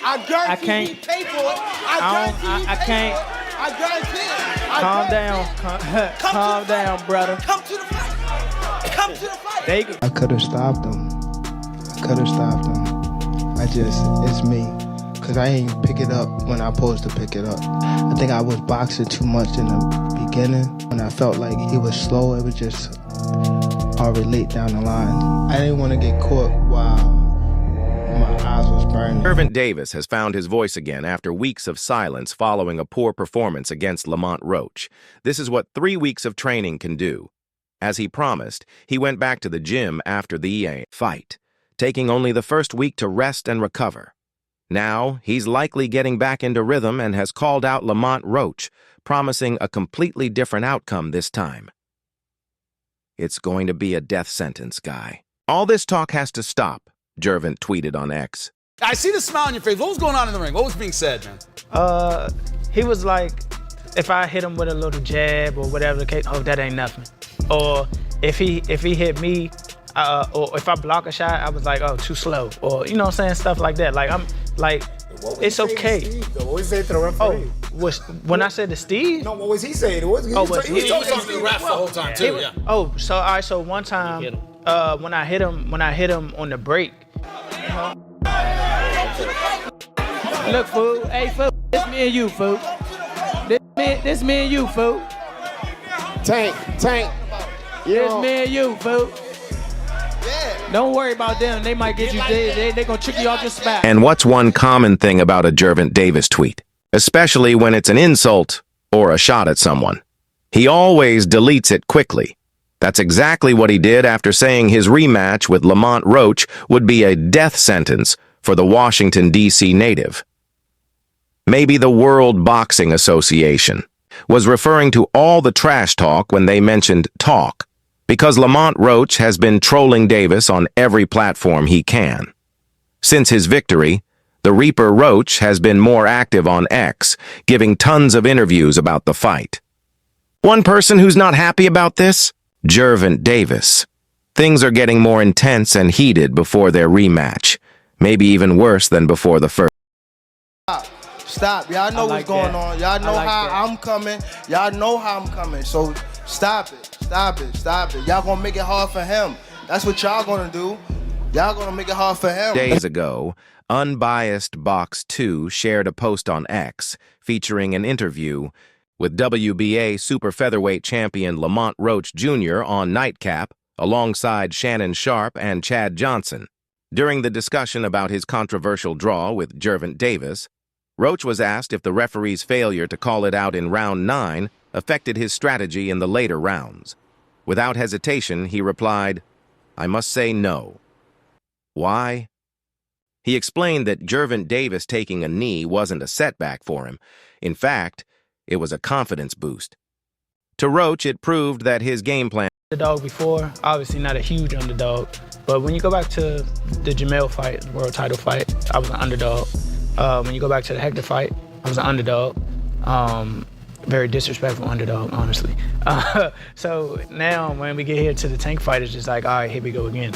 I guarantee can't. he paid for it. I can't. I guarantee it. Calm down. Calm down, brother. Come to the fight. Come to the fight. I could have stopped him. It's me. Because I ain't pick it up when I supposed to pick it up. I think I was boxing too much in the beginning. When I felt like he was slow, it was just already late down the line. I didn't want to get caught while my eyes was burning. Gervonta Davis has found his voice again after weeks of silence following a poor performance against Lamont Roach. This is what 3 weeks of training can do. As he promised, he went back to the gym after the fight, taking only the first week to rest and recover. Now, he's likely getting back into rhythm and has called out Lamont Roach, promising a completely different outcome this time. It's going to be a death sentence, guy. All this talk has to stop, Gervonta tweeted on X. I see the smile on your face. What was going on in the ring? What was being said, man? He was like, if I hit him with a little jab or whatever the case, oh, that ain't nothing. Or if he hit me, or if I block a shot, I was like, oh, too slow. Or, you know what I'm saying, stuff like that. Like, I'm like, it's okay. Steve, what was he saying to the referee? Oh, when I said to Steve? No, what was he saying? He was talking to the ref the whole time, too, yeah. Oh, so, all right, so one time, when I hit him on the break. Look, fool, hey, fool, this me and you, fool. This me and you, fool. Tank. This me and you, fool. Don't worry about them. They might get you. They gonna trick you off your spot. And what's one common thing about a Gervonta Davis tweet, especially when it's an insult or a shot at someone? He always deletes it quickly. That's exactly what he did after saying his rematch with Lamont Roach would be a death sentence for the Washington, D.C. native. Maybe the World Boxing Association was referring to all the trash talk when they mentioned talk, because Lamont Roach has been trolling Davis on every platform he can. Since his victory, the Reaper Roach has been more active on X, giving tons of interviews about the fight. One person who's not happy about this? Gervonta Davis. Things are getting more intense and heated before their rematch, maybe even worse than before the first. Stop. Y'all know what's going on. Y'all know how I'm coming. Y'all know how I'm coming. So stop it. Stop it. Y'all gonna make it hard for him. That's what y'all gonna do. Y'all gonna make it hard for him. Days ago, Unbiased Box 2 shared a post on X featuring an interview with WBA super featherweight champion Lamont Roach Jr. on Nightcap alongside Shannon Sharp and Chad Johnson. During the discussion about his controversial draw with Gervonta Davis, Roach was asked if the referee's failure to call it out in round 9 affected his strategy in the later rounds. Without hesitation, he replied, "I must say no." Why? He explained that Gervonta Davis taking a knee wasn't a setback for him. In fact, it was a confidence boost. To Roach, it proved that his game plan... Underdog before, obviously not a huge underdog, but when you go back to the Jamel fight, world title fight, I was an underdog. When you go back to the Hector fight, I was an underdog. Very disrespectful underdog, honestly. So now when we get here to the Tank fight, it's just like, all right, here we go again.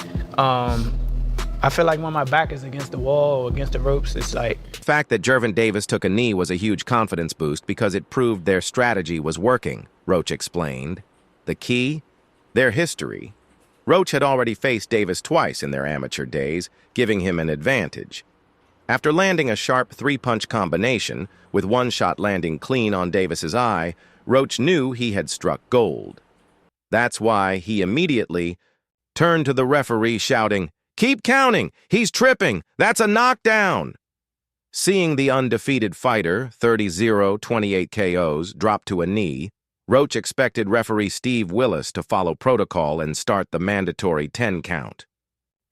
I feel like when my back is against the wall or against the ropes, it's like... The fact that Gervonta Davis took a knee was a huge confidence boost because it proved their strategy was working, Roach explained. The key? Their history. Roach had already faced Davis twice in their amateur days, giving him an advantage. After landing a sharp 3-punch combination, with one shot landing clean on Davis's eye, Roach knew he had struck gold. That's why he immediately turned to the referee shouting, "Keep counting! He's tripping! That's a knockdown!" Seeing the undefeated fighter, 30-0, 28 KOs, drop to a knee, Roach expected referee Steve Willis to follow protocol and start the mandatory 10 count.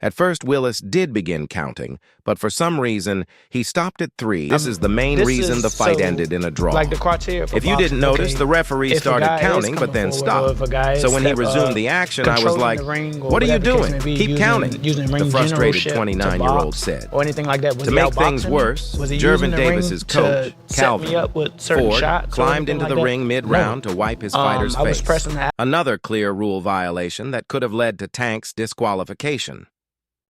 At first, Willis did begin counting, but for some reason, he stopped at 3. This is the main reason the fight ended in a draw. Like the criteria for if you boxing, didn't notice, the referee started counting, but then stopped. So when he resumed the action, I was like, "What are you doing? Keep counting," the frustrated 29-year-old said. Or anything like that. To make things worse, Gervonta Davis's coach, Calvin Ford, climbed into the ring mid-round to wipe his fighter's face. Another clear rule violation that could have led to Tank's disqualification.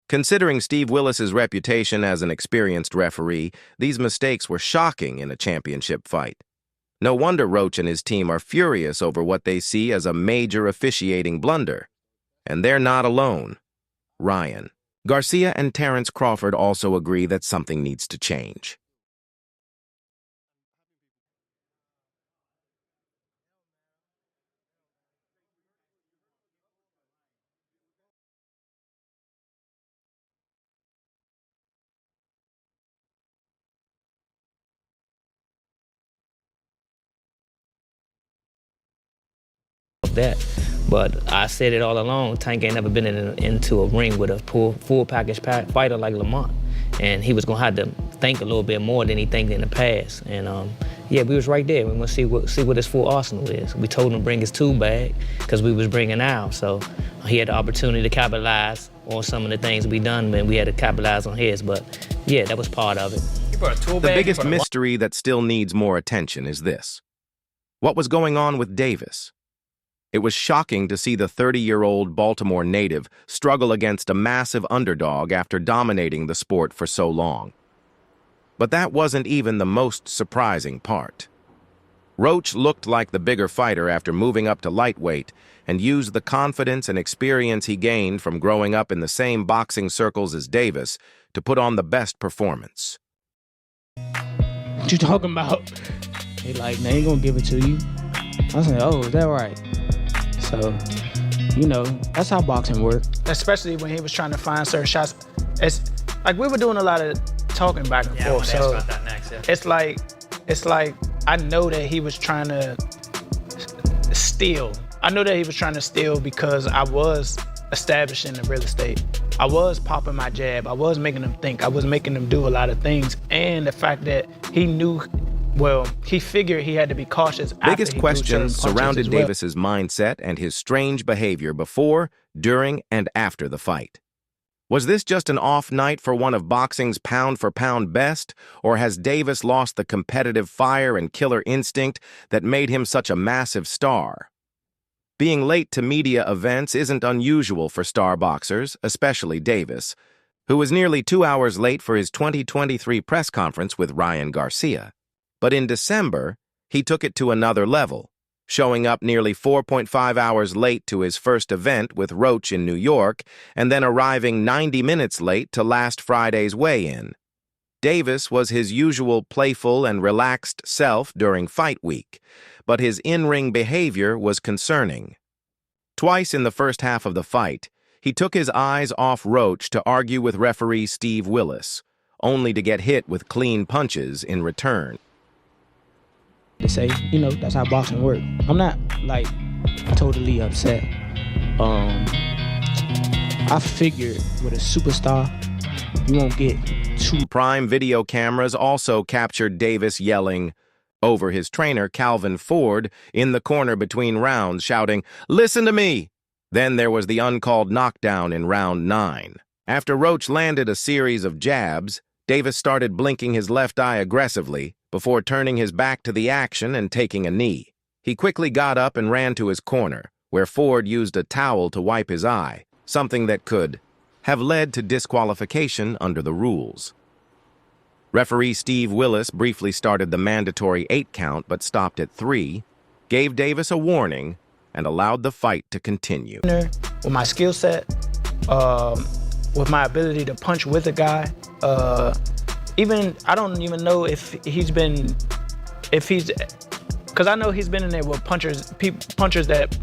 Considering Steve Willis's reputation as an experienced referee, these mistakes were shocking in a championship fight. No wonder Roach and his team are furious over what they see as a major officiating blunder. And they're not alone. Ryan. Garcia and Terence Crawford also agree that something needs to change. That, but I said it all along. Tank ain't never been into a ring with a full package fighter like Lamont, and he was gonna have to think a little bit more than he thinked in the past. And yeah, we was right there. We want to see what his full arsenal is. We told him to bring his tool bag because we was bringing ours, so he had the opportunity to capitalize on some of the things we done, and we had to capitalize on his. But yeah, that was part of it. The biggest mystery that still needs more attention is this: what was going on with Davis? It was shocking to see the 30-year-old Baltimore native struggle against a massive underdog after dominating the sport for so long. But that wasn't even the most surprising part. Roach looked like the bigger fighter after moving up to lightweight and used the confidence and experience he gained from growing up in the same boxing circles as Davis to put on the best performance. What you talking about? He like, they ain't gonna give it to you. I said, oh, is that right? So, you know, that's how boxing works. Especially when he was trying to find certain shots. It's like we were doing a lot of talking back and forth. So about that next, yeah. It's like I know that he was trying to steal. I know that he was trying to steal because I was establishing the real estate. I was popping my jab. I was making them think. I was making them do a lot of things. And the fact that he knew, well, he figured he had to be cautious. Biggest questions surrounded Davis's mindset and his strange behavior before, during, and after the fight. Was this just an off night for one of boxing's pound-for-pound best, or has Davis lost the competitive fire and killer instinct that made him such a massive star? Being late to media events isn't unusual for star boxers, especially Davis, who was nearly 2 hours late for his 2023 press conference with Ryan Garcia. But in December, he took it to another level, showing up nearly 4.5 hours late to his first event with Roach in New York and then arriving 90 minutes late to last Friday's weigh-in. Davis was his usual playful and relaxed self during fight week, but his in-ring behavior was concerning. Twice in the first half of the fight, he took his eyes off Roach to argue with referee Steve Willis, only to get hit with clean punches in return. They say, you know, that's how boxing works. I'm not, like, totally upset. I figured with a superstar, you won't get too... Prime video cameras also captured Davis yelling over his trainer, Calvin Ford, in the corner between rounds, shouting, "Listen to me!" Then there was the uncalled knockdown in round 9. After Roach landed a series of jabs, Davis started blinking his left eye aggressively before turning his back to the action and taking a knee. He quickly got up and ran to his corner, where Ford used a towel to wipe his eye, something that could have led to disqualification under the rules. Referee Steve Willis briefly started the mandatory 8 count but stopped at 3, gave Davis a warning, and allowed the fight to continue. With my skill set, with my ability to punch with a guy, I don't even know if he's, because I know he's been in there with punchers that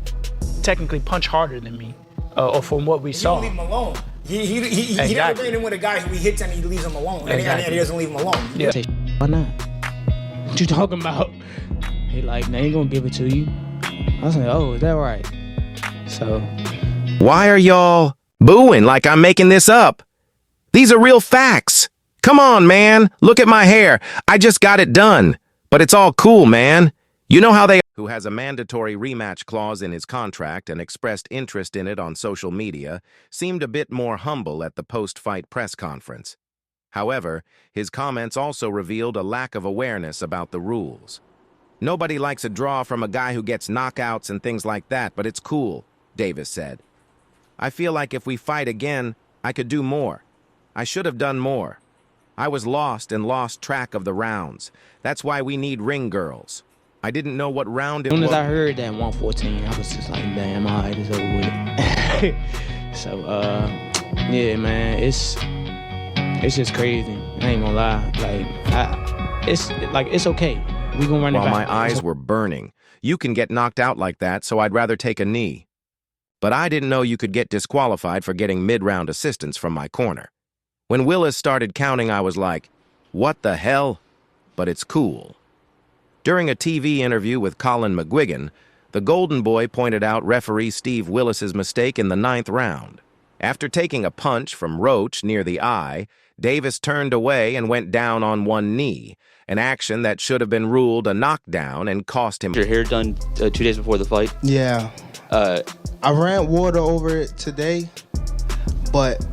technically punch harder than me, or from what we saw. You don't leave him alone. He never been in with a guy who he hits and he leaves him alone. And he doesn't leave him alone. Yeah. Why not? What you talking about? He like, they ain't gonna give it to you. I said, oh, is that right? So. Why are y'all booing like I'm making this up? These are real facts. Come on, man. Look at my hair. I just got it done. But it's all cool, man. You know how they... Who has a mandatory rematch clause in his contract and expressed interest in it on social media, seemed a bit more humble at the post-fight press conference. However, his comments also revealed a lack of awareness about the rules. Nobody likes a draw from a guy who gets knockouts and things like that, but it's cool, Davis said. I feel like if we fight again, I could do more. I should have done more. I was lost and lost track of the rounds. That's why we need ring girls. I didn't know what round it was. As soon as I heard that 114, I was just like, damn, all right, it's over with it. So, yeah, man, it's just crazy. I ain't gonna lie. It's okay. We gonna run it back. While my eyes were burning, you can get knocked out like that, so I'd rather take a knee. But I didn't know you could get disqualified for getting mid-round assistance from my corner. When Willis started counting, I was like, what the hell? But it's cool. During a TV interview with Colin McGuigan, the Golden Boy pointed out referee Steve Willis's mistake in the 9th round. After taking a punch from Roach near the eye, Davis turned away and went down on one knee, an action that should have been ruled a knockdown and cost him. Your hair done 2 days before the fight? Yeah. I ran water over it today, but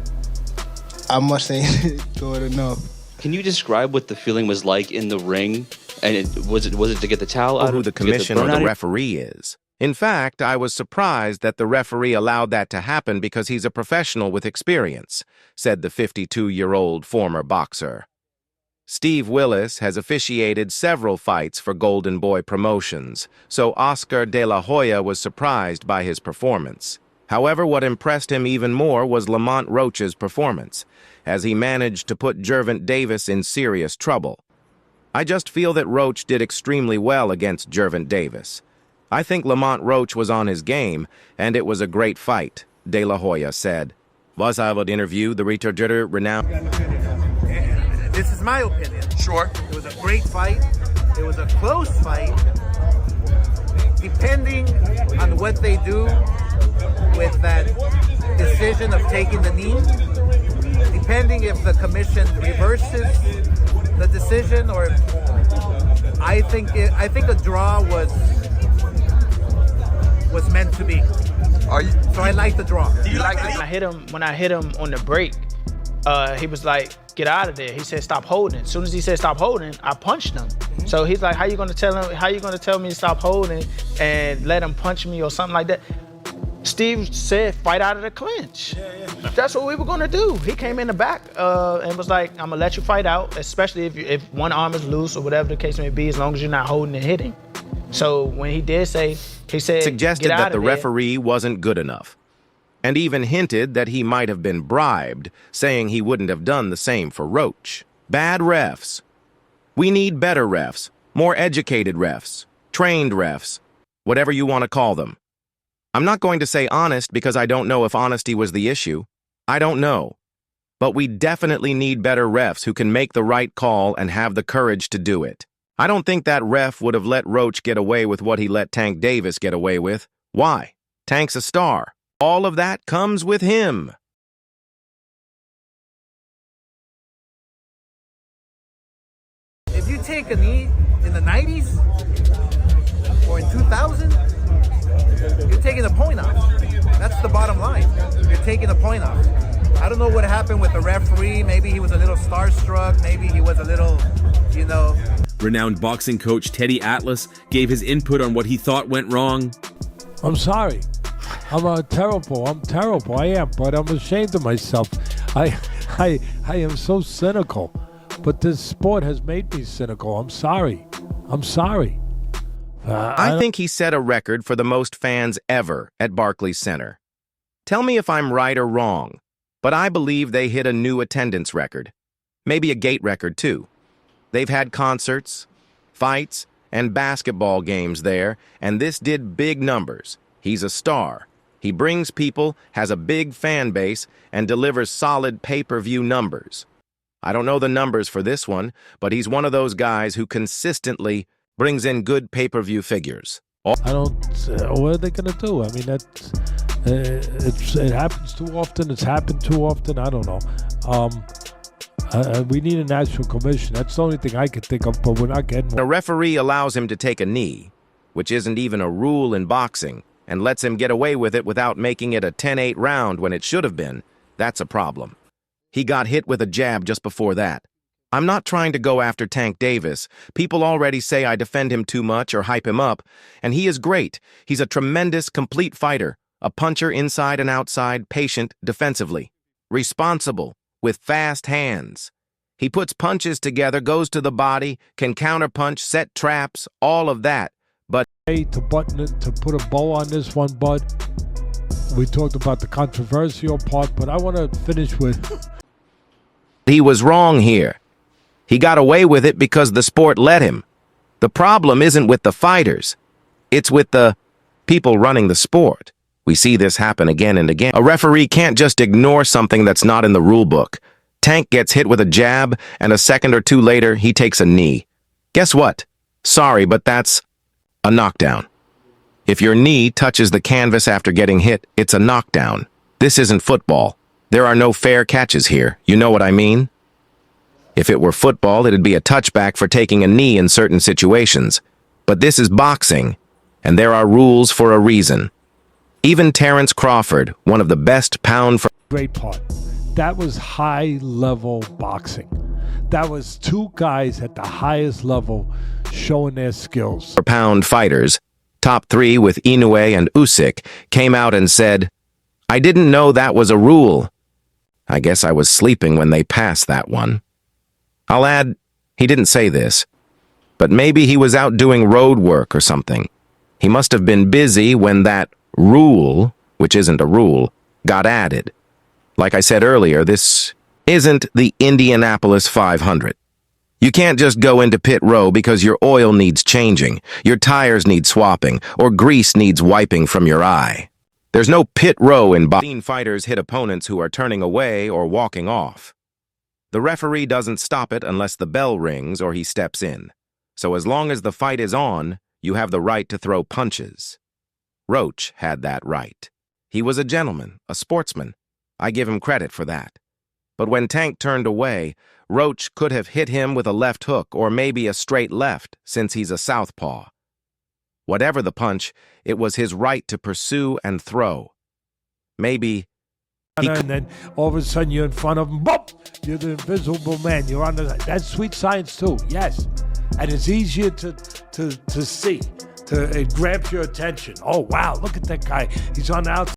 I must ain't do it enough. Can you describe what the feeling was like in the ring? And was it to get the towel out? Who the commission or the referee is. In fact, I was surprised that the referee allowed that to happen because he's a professional with experience, said the 52-year-old former boxer. Steve Willis has officiated several fights for Golden Boy Promotions, so Oscar De La Hoya was surprised by his performance. However, what impressed him even more was Lamont Roach's performance, as he managed to put Gervonta Davis in serious trouble. I just feel that Roach did extremely well against Gervonta Davis. I think Lamont Roach was on his game, and it was a great fight, De La Hoya said. Was I would interview the renowned... This is my opinion. Sure. It was a great fight. It was a close fight. Depending on what they do with that decision of taking the knee, depending if the commission reverses the decision, or I think a draw was meant to be. So I like the draw. Do you like the... When I hit him on the break, he was like, get out of there. He said, stop holding. As soon as he said stop holding, I punched him. So he's like, how you gonna tell me to stop holding and let him punch me or something like that? Steve said, fight out of the clinch. That's what we were gonna do. He came in the back and was like, I'm gonna let you fight out, especially if one arm is loose or whatever the case may be, as long as you're not holding and hitting. So when he did say, he said, suggested get out that the of there. referee wasn't good enough, and even hinted that he might have been bribed, saying he wouldn't have done the same for Roach. Bad refs. We need better refs, more educated refs, trained refs, whatever you want to call them. I'm not going to say honest because I don't know if honesty was the issue. I don't know. But we definitely need better refs who can make the right call and have the courage to do it. I don't think that ref would have let Roach get away with what he let Tank Davis get away with. Why? Tank's a star. All of that comes with him. If you take a knee in the 90s or in 2000, you're taking a point off. That's the bottom line. You're taking a point off. I don't know what happened with the referee. Maybe he was a little starstruck. Maybe he was a little, Renowned boxing coach Teddy Atlas gave his input on what he thought went wrong. I'm sorry. I'm terrible. I am, but I'm ashamed of myself. I am so cynical, but this sport has made me cynical. I'm sorry. I think he set a record for the most fans ever at Barclays Center. Tell me if I'm right or wrong, but I believe they hit a new attendance record. Maybe a gate record, too. They've had concerts, fights, and basketball games there, and this did big numbers. He's a star. He brings people, has a big fan base, and delivers solid pay-per-view numbers. I don't know the numbers for this one, but he's one of those guys who consistently brings in good pay-per-view figures. What are they going to do? I mean, it happens too often. It's happened too often. I don't know. We need a national commission. That's the only thing I can think of, but we're not getting one. A referee allows him to take a knee, which isn't even a rule in boxing, and lets him get away with it without making it a 10-8 round when it should have been. That's a problem. He got hit with a jab just before that. I'm not trying to go after Tank Davis. People already say I defend him too much or hype him up, and he is great. He's a tremendous, complete fighter, a puncher inside and outside, patient, defensively, responsible, with fast hands. He puts punches together, goes to the body, can counterpunch, set traps, all of that. But to put a bow on this one, Bud, we talked about the controversial part, but I want to finish with... He was wrong here. He got away with it because the sport let him. The problem isn't with the fighters. It's with the people running the sport. We see this happen again and again. A referee can't just ignore something that's not in the rule book. Tank gets hit with a jab, and a second or two later, he takes a knee. Guess what? Sorry, but that's a knockdown. If your knee touches the canvas after getting hit, it's a knockdown. This isn't football. There are no fair catches here. You know what I mean? If it were football, it'd be a touchback for taking a knee in certain situations. But this is boxing, and there are rules for a reason. Even Terence Crawford, one of the best pound for... Great part. That was high-level boxing. That was two guys at the highest level showing their skills. For pound fighters, top three with Inoue and Usyk, came out and said, "I didn't know that was a rule. I guess I was sleeping when they passed that one." I'll add, he didn't say this, but maybe he was out doing road work or something. He must have been busy when that rule, which isn't a rule, got added. Like I said earlier, this isn't the Indianapolis 500. You can't just go into pit row because your oil needs changing, your tires need swapping, or grease needs wiping from your eye. There's no pit row in boxing. Fighters hit opponents who are turning away or walking off. The referee doesn't stop it unless the bell rings or he steps in. So as long as the fight is on, you have the right to throw punches. Roach had that right. He was a gentleman, a sportsman. I give him credit for that. But when Tank turned away, Roach could have hit him with a left hook or maybe a straight left, since he's a southpaw. Whatever the punch, it was his right to pursue and throw. Maybe... And then all of a sudden you're in front of him, boop! You're the invisible man. You're on the... That's sweet science too, yes. And it's easier to see. It grabs your attention. Oh, wow, look at that guy. He's on the outside.